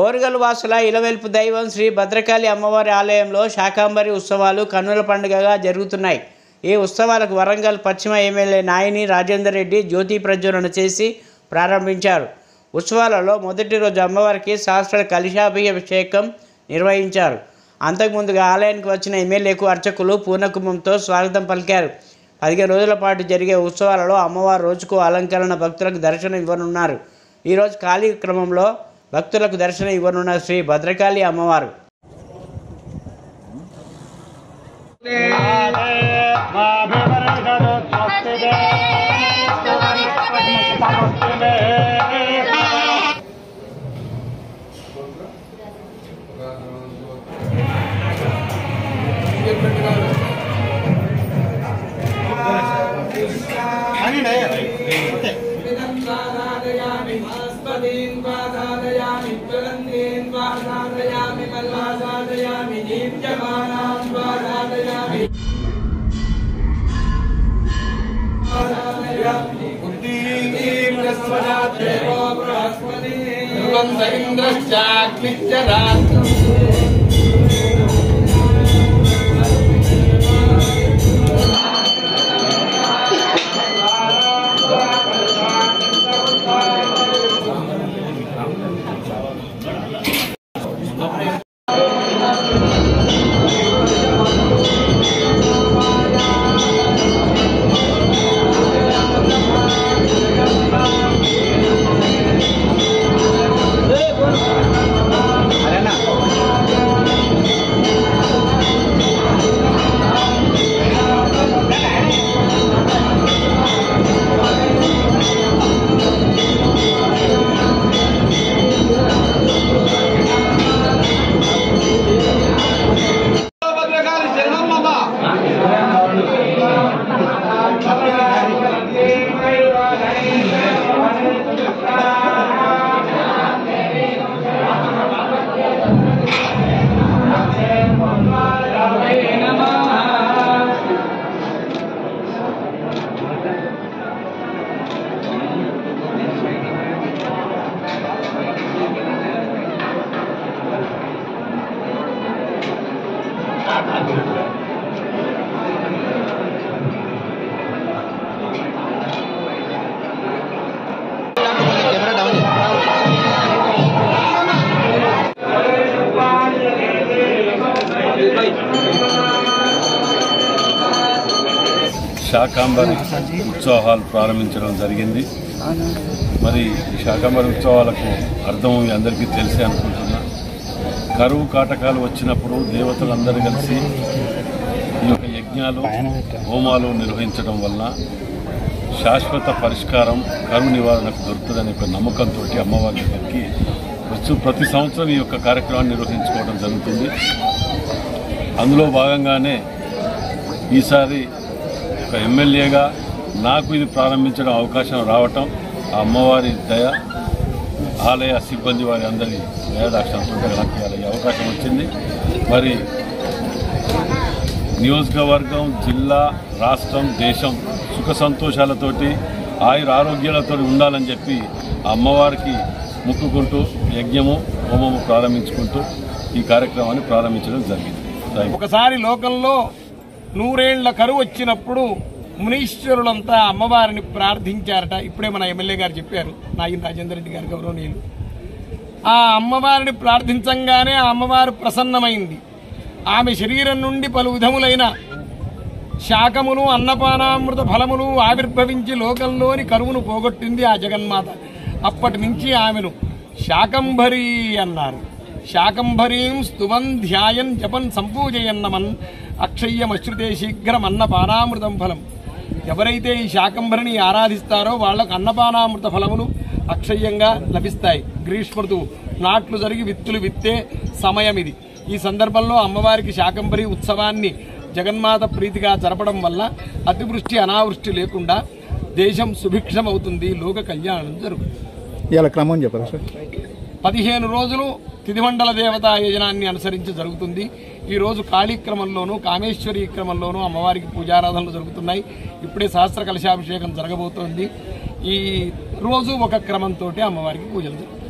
ఓరుగల్ వాసుల ఇలవెల్పు దైవం శ్రీ భద్రకాళి అమ్మవారి ఆలయంలో శాకంబరి ఉత్సవాలు కన్నుల పండుగగా జరుగుతున్నాయి. ఈ ఉత్సవాలకు వరంగల్ పశ్చిమ ఎమ్మెల్యే నాయిని రాజేందర్ రెడ్డి జ్యోతి ప్రజ్వలన చేసి ప్రారంభించారు. ఉత్సవాలలో మొదటి రోజు అమ్మవారికి శాస్త్ర కలశాభిషేకం నిర్వహించారు. అంతకుముందుగా ఆలయానికి వచ్చిన ఎమ్మెల్యేకు అర్చకులు పూర్ణకుంభంతో స్వాగతం పలికారు. 15 రోజుల పాటు జరిగే ఉత్సవాలలో అమ్మవారు రోజుకు అలంకరణ భక్తులకు దర్శనం ఇవ్వనున్నారు. ఈరోజు కార్యక్రమంలో భక్తులకు దర్శనం ఇవ్వనున్న శ్రీ భద్రకాళి అమ్మవారు. శాకంబరి ఉత్సవాలు ప్రారంభించడం జరిగింది. మరి ఈ శాకంబరి ఉత్సవాలకు అర్థం మీ అందరికీ తెలిసే అనుకుంటున్నా. కరువు కాటకాలు వచ్చినప్పుడు దేవతలందరూ కలిసి ఈ యొక్క యజ్ఞాలు హోమాలు నిర్వహించడం వలన శాశ్వత పరిష్కారం కరువు నివారణకు దొరుకుతుందనే ఒక నమ్మకంతో అమ్మవారి దగ్గరికి ప్రతి సంవత్సరం ఈ యొక్క కార్యక్రమాన్ని నిర్వహించుకోవడం జరుగుతుంది. అందులో భాగంగానే ఈసారి ఒక ఎమ్మెల్యేగా నాకు ఇది ప్రారంభించడం అవకాశం రావటం ఆ అమ్మవారి దయ, ఆలయ సిబ్బంది వారి అందరి దయాదాక్షణంతో నాకు ఈ అవకాశం వచ్చింది. మరి నియోజకవర్గం, జిల్లా, రాష్ట్రం, దేశం సుఖ సంతోషాలతోటి ఆయుర ఆరోగ్యాలతో ఉండాలని చెప్పి అమ్మవారికి మొక్కుకుంటూ యజ్ఞము హోమము ప్రారంభించుకుంటూ ఈ కార్యక్రమాన్ని ప్రారంభించడం జరిగింది. ఒకసారి లోకంలో 100 ఏళ్ల కరువు వచ్చినప్పుడు మునీశ్వరులంతా అమ్మవారిని ప్రార్థించారట. ఇప్పుడే మన ఎమ్మెల్యే గారు చెప్పారు, నాగిన్ రాజేందర్ రెడ్డి గారు గౌరవనీయులు. ఆ అమ్మవారిని ప్రార్థించంగానే ఆ అమ్మవారు ప్రసన్నమైంది. ఆమె శరీరం నుండి పలు విధములైన శాకములు, అన్నపానామృత ఫలములు ఆవిర్భవించి లోకంలోని కరువును పోగొట్టింది ఆ జగన్మాత. అప్పటి నుంచి ఆమెను శాకంభరి అన్నారు. శాకంభరీం స్తువన్ ధ్యాయన్ జపన్ సంపూజయన్నమన్ అక్షయ్యమశ్రుతే శీఘ్రం అన్నపానామృతం ఫలం. ఎవరైతే ఈ శాకంభరిని ఆరాధిస్తారో వాళ్లకు అన్నపానామృత ఫలములు అక్షయ్యంగా లభిస్తాయి. గ్రీష్మ ఋతువు నాట్లు జరిగి విత్తులు విత్తే సమయం ఇది. ఈ సందర్భంలో అమ్మవారికి శాకంభరి ఉత్సవాన్ని జగన్మాత ప్రీతిగా జరపడం వల్ల అతివృష్టి అనావృష్టి లేకుండా దేశం సుభిక్షమవుతుంది, లోక కళ్యాణం జరుగుతుంది. ఇలా క్రమం చెప్పరా సార్? 15 రోజులు తిథిమండల దేవతా యజనాన్ని అనుసరించి జరుగుతుంది. ఈ రోజు కాళీక్రమంలోనూ కామేశ్వరీ క్రమంలోనూ అమ్మవారికి పూజారాధనలు జరుగుతున్నాయి. ఇప్పుడే సహస్ర కలశాభిషేకం జరగబోతోంది. ఈ రోజు ఒక క్రమంతో అమ్మవారికి పూజలు జరుగుతాయి.